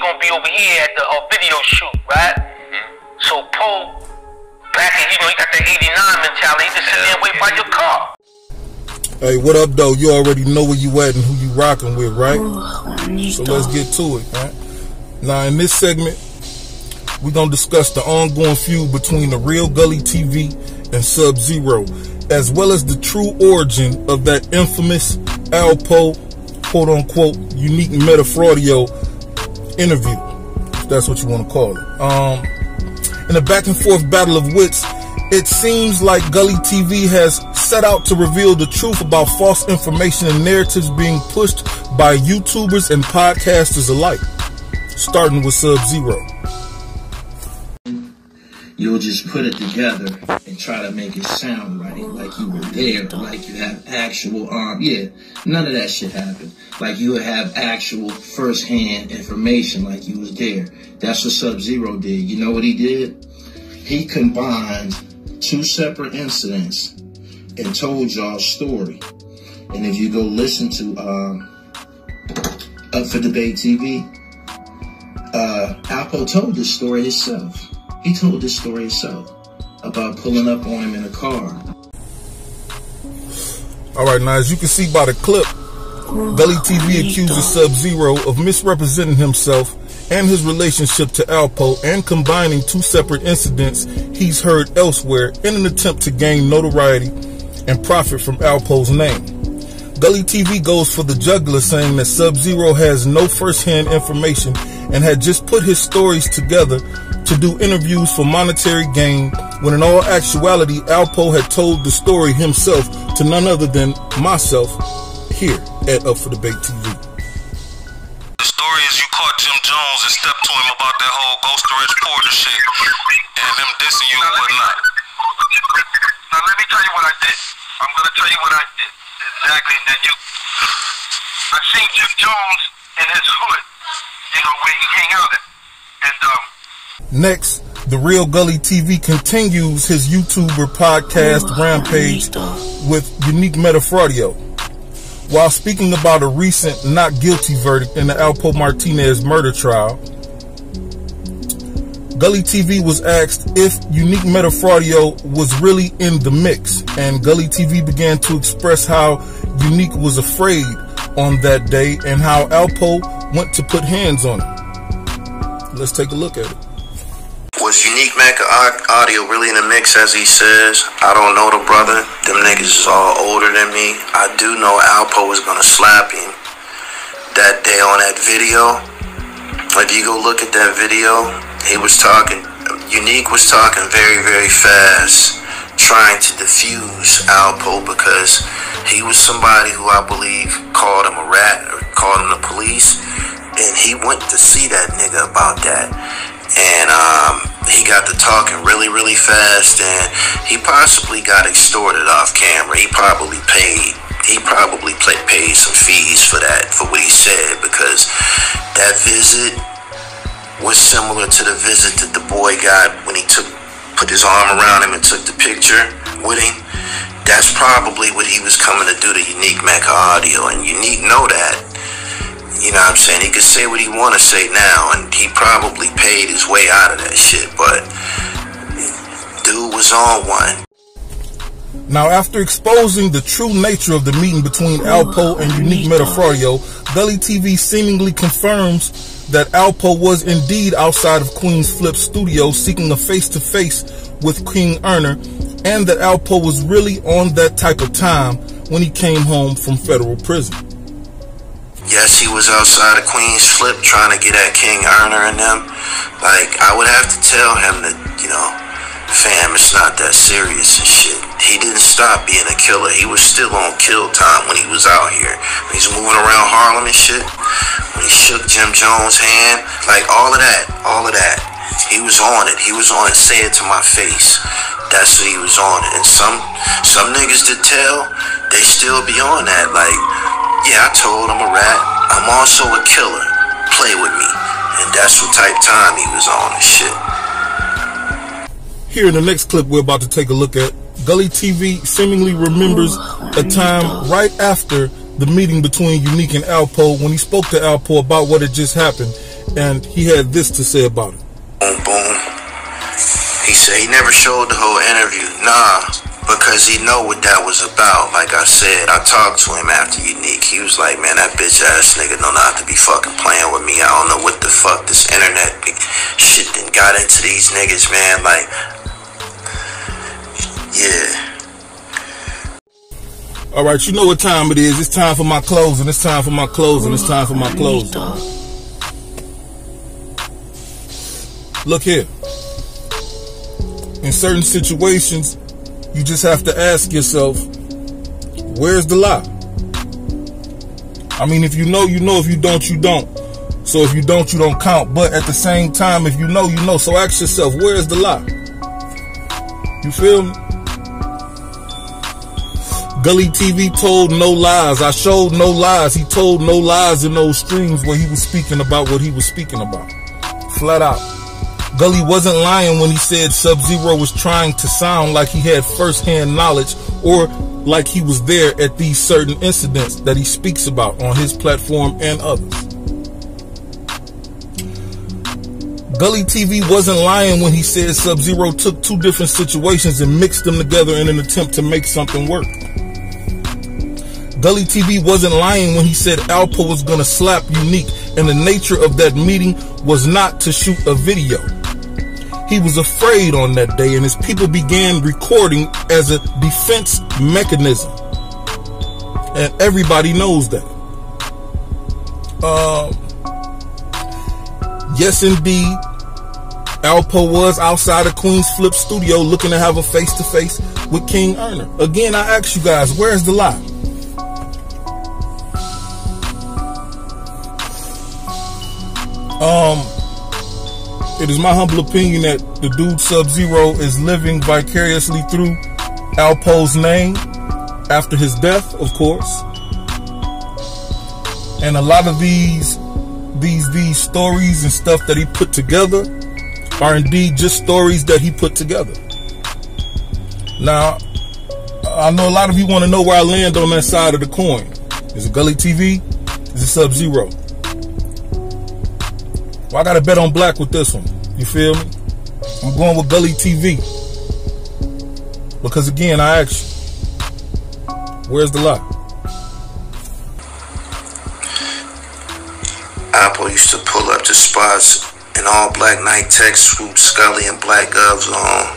gonna be over here at the video shoot, right? So Poe, back in, he got that 89 mentality. He just sit there and wait by your car. Hey, what up, though? You already know where you at and who you rocking with, right? So let's get to it, right? Now, in this segment, we're going to discuss the ongoing feud between the real Gully TV and Sub-Zero, as well as the true origin of that infamous Alpo, quote-unquote, unique Metafraudio interview, if that's what you want to call it. In a back-and-forth battle of wits, it seems like Gully TV has set out to reveal the truth about false information and narratives being pushed by YouTubers and podcasters alike, starting with Sub-Zero. You'll just put it together and try to make it sound right, like you were there, like you have actual, none of that shit happened. Like you would have actual first-hand information like you was there. That's what Sub-Zero did. You know what he did? He combined two separate incidents and told y'all a story. And if you go listen to Up for Debate TV, Alpo told this story himself. He told this story himself about pulling up on him in a car. Alright, now as you can see by the clip, Gully TV accuses Sub-Zero of misrepresenting himself and his relationship to Alpo and combining two separate incidents he's heard elsewhere in an attempt to gain notoriety and profit from Alpo's name. Gully TV goes for the jugular, saying that Sub-Zero has no first-hand information and had just put his stories together to do interviews for monetary gain, when in all actuality Alpo had told the story himself to none other than myself here at Up for Debate TV. The story is you caught Jim Jones and stepped to him about that whole Ghost Rich Porter shit and him dissing you and whatnot. Now let me tell you what I did. I'm gonna tell you what I did exactly. And then I seen Jim Jones in his hood, where he hang out at, and Next, the real Gully TV continues his YouTuber podcast rampage with unique Metafraudio. While speaking about a recent not guilty verdict in the Alpo Martinez murder trial, Gully TV was asked if unique Metafraudio was really in the mix, and Gully TV began to express how Unique was afraid on that day and how Alpo went to put hands on him. Let's take a look at it. Was Unique Mecca Audio really in the mix, as he says? I don't know the brother. Them niggas is all older than me. I do know Alpo was gonna slap him that day on that video. If you go look at that video, he was talking, Unique was talking very, very fast, trying to defuse Alpo because he was somebody who I believe called him a rat or called him the police, and he went to see that nigga about that. And he got to talking really, really fast, and he possibly got extorted off camera. He probably paid some fees for that, for what he said, because that visit was similar to the visit that the boy got when he put his arm around him and took the picture with him. That's probably what he was coming to do to Unique Mecca Audio, and Unique know that. You know what I'm saying? He could say what he want to say now, and he probably paid his way out of that shit, but dude was on one. Now, after exposing the true nature of the meeting between Alpo and Unique Metafraudio, Gully TV seemingly confirms that Alpo was indeed outside of Queen's Flip studio seeking a face-to-face with King Erner, and that Alpo was really on that type of time when he came home from federal prison. Yes, he was outside of Queen's Flip trying to get at King Erner and them. Like, I would have to tell him that, fam, it's not that serious and shit. He didn't stop being a killer. He was still on kill time when he was out here. When he's moving around Harlem and shit. When he shook Jim Jones' hand. Like, all of that. He was on it. He was on it. Say it to my face. That's what he was on it. And some niggas to tell, they still be on that. Like, yeah, I told him a rat. I'm also a killer. Play with me. And that's what type time he was on and shit. Here in the next clip we're about to take a look at, Gully TV seemingly remembers a time right after the meeting between Unique and Alpo when he spoke to Alpo about what had just happened, and he had this to say about it. Boom, boom. He said he never showed the whole interview. Nah, because he know what that was about. Like I said, I talked to him after Unique. He was like, man, that bitch ass nigga don't know how to be fucking playing with me. I don't know what the fuck this internet shit done got into these niggas, man. Like, yeah. Alright, you know what time it is. It's time for my closing. It's time for my closing. It's time for my closing. Look here. In certain situations, you just have to ask yourself, where's the lie? I mean, if you know, you know. If you don't, you don't. So if you don't, you don't count. But at the same time, if you know, you know. So ask yourself, where's the lie? You feel me? Gully TV told no lies. I showed no lies. He told no lies in those streams where he was speaking about what he was speaking about. Flat out. Gully wasn't lying when he said Sub-Zero was trying to sound like he had first-hand knowledge or like he was there at these certain incidents that he speaks about on his platform and others. Gully TV wasn't lying when he said Sub-Zero took two different situations and mixed them together in an attempt to make something work. Gully TV wasn't lying when he said Alpo was going to slap Unique, and the nature of that meeting was not to shoot a video. He was afraid on that day, and his people began recording as a defense mechanism. And everybody knows that. Yes, indeed, Alpo was outside of Queen's Flip Studio looking to have a face-to-face with King Erner. Again, I ask you guys, where's the lie? It is my humble opinion that the dude Sub-Zero is living vicariously through Alpo's name after his death, of course. And a lot of these stories and stuff that he put together are indeed just stories that he put together. Now, I know a lot of you want to know where I land on that side of the coin. Is it Gully TV? Is it Sub-Zero? Well, I got to bet on black with this one. You feel me? I'm going with Gully TV. Because again, I ask you, where's the lie? Alpo used to pull up to spots in all black night tech suits, Scully and black gloves on.